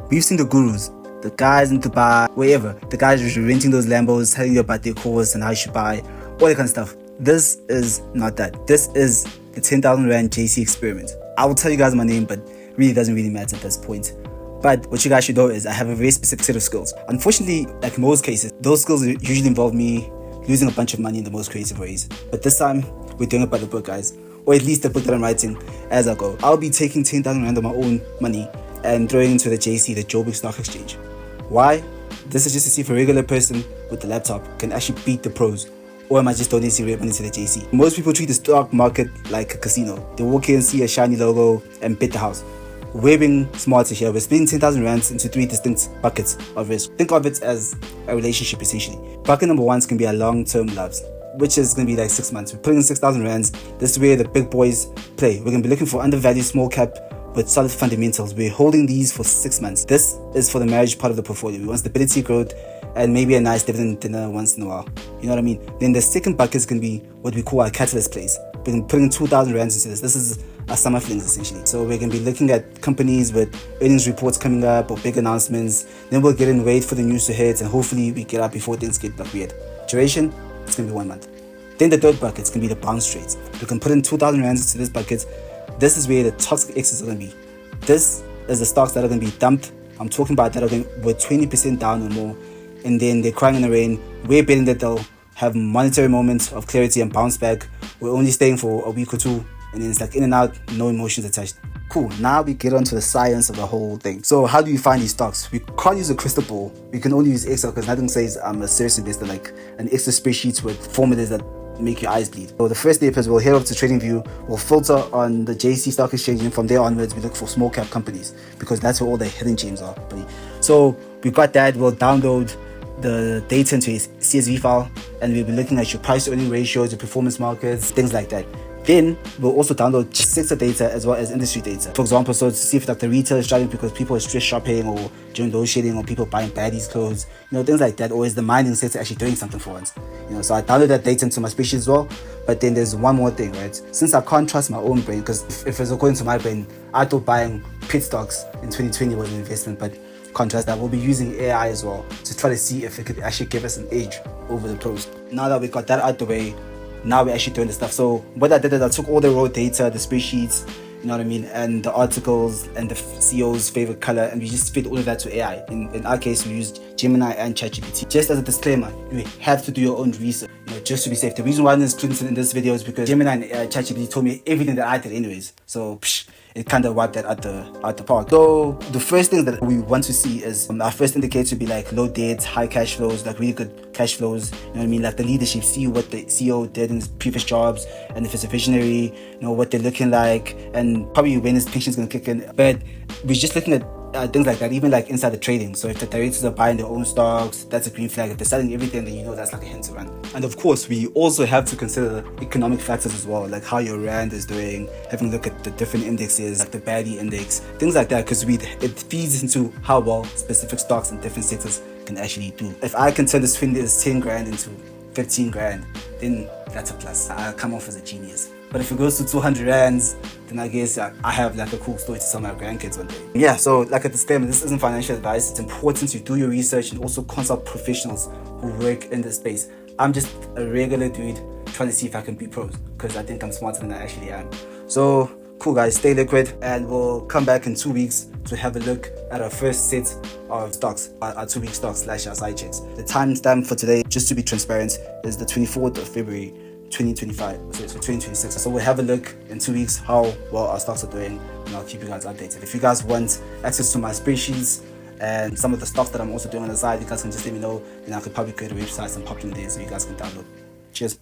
We've seen the gurus, the guys in Dubai, wherever, the guys who are renting those Lambos, telling you about their course and how you should buy, all that kind of stuff. This is not that. This is the 10,000 Rand JSE experiment. I will tell you guys my name, but really doesn't really matter at this point. But what you guys should know is I have a very specific set of skills. Unfortunately, like in most cases, those skills usually involve me losing a bunch of money in the most creative ways. But this time, we're doing it by the book, guys. Or at least the book that I'm writing as I go. I'll be taking 10,000 Rand of my own money and throwing into the JSE, the Johannesburg Stock Exchange. Why? This is just to see if a regular person with a laptop can actually beat the pros. Or am I just donating real money to the JSE? Most people treat the stock market like a casino. They walk in, see a shiny logo, and bet the house. We're being smarter here. We're splitting 10,000 Rands into 3 distinct buckets of risk. Think of it as a relationship, essentially. Bucket number 1 is going to be our long-term loves, which is going to be like 6 months. We're putting in 6,000 Rands. This is where the big boys play. We're going to be looking for undervalued small cap with solid fundamentals. We're holding these for 6 months. This is for the marriage part of the portfolio. We want stability, growth, and maybe a nice dividend dinner once in a while. You know what I mean? Then the second bucket is going to be what we call our catalyst plays. We're going to be putting 2,000 Rands into this. This is our summer flings, essentially. So we're going to be looking at companies with earnings reports coming up or big announcements. Then we'll get in, wait for the news to hit, and hopefully we get out before things get weird. Duration, it's going to be 1 month. Then the third bucket is going to be the bounce trades. We can put in 2,000 Rands into this bucket. This is where the toxic exits are going to be. This is the stocks that are going to be dumped. I'm talking about that are going with 20% down or more, and then they're crying in the rain. We're betting that they'll have monetary moments of clarity and bounce back. We're only staying for a week or two, and then it's like in and out, no emotions attached. Cool, now we get onto the science of the whole thing. So how do you find these stocks? We can't use a crystal ball. We can only use Excel because nothing says I'm a serious investor, like an Excel spreadsheet with formulas that make your eyes bleed. So the first step is we'll head over to TradingView, we'll filter on the JSE Stock Exchange, and from there onwards we look for small cap companies because that's where all the hidden gems are, buddy. So we got that. We'll download the data into a CSV file, and we'll be looking at your price to earning ratios, your performance markets, things like that. Then we'll also download sector data as well as industry data. For example, so to see if like the retail is struggling because people are stress shopping or during load shedding or people buying baddies clothes, things like that. Or is the mining sector actually doing something for once? So I download that data into my spreadsheet as well. But then there's one more thing, right? Since I can't trust my own brain, because if it's according to my brain, I thought buying pit stocks in 2020 was an investment, but can't trust that. We'll be using AI as well to try to see if it could actually give us an edge over the pros. Now that we got that out the way, now we're actually doing the stuff. So what I did is I took all the raw data, the spreadsheets, and the articles and the CEO's favorite color, and we just fed all of that to AI. In our case, we used Gemini and ChatGPT. Just as a disclaimer, you have to do your own research, just to be safe. The reason why I'm including in this video is because Gemini and ChatGPT told me everything that I did anyways. So it kind of wiped that out the park. So the first thing that we want to see is our first indicator to be like low debt, high cash flows, like really good cash flows. Like the leadership, see what the CEO did in his previous jobs, and if it's a visionary, what they're looking like, and probably when his pension's gonna kick in. But we're just looking at things like that, even like inside the trading. So if the directors are buying their own stocks, that's a green flag. If they're selling everything, then that's like a hint to run. And of course, we also have to consider economic factors as well, like how your rand is doing, having a look at the different indexes, like the baddie index, things like that, because it feeds into how well specific stocks in different sectors can actually do. If I can turn this 10 grand into 15 grand, then that's a plus. I'll come off as a genius. But if it goes to 200 rands, then I guess I have like a cool story to tell my grandkids one day. Yeah, so like a disclaimer, this isn't financial advice. It's important you do your research and also consult professionals who work in this space. I'm just a regular dude trying to see if I can be pros, because I think I'm smarter than I actually am. So cool guys, stay liquid, and we'll come back in 2 weeks to have a look at our first set of stocks, our 2-week stocks / our side checks. The timestamp for today, just to be transparent, is the 24th of February 2025, so it's for 2026. So we'll have a look in 2 weeks how well our stocks are doing, and I'll keep you guys updated. If you guys want access to my spreadsheets and some of the stuff that I'm also doing on the side, you guys can just let me know, and I could probably create a website and pop them there so you guys can download. Cheers.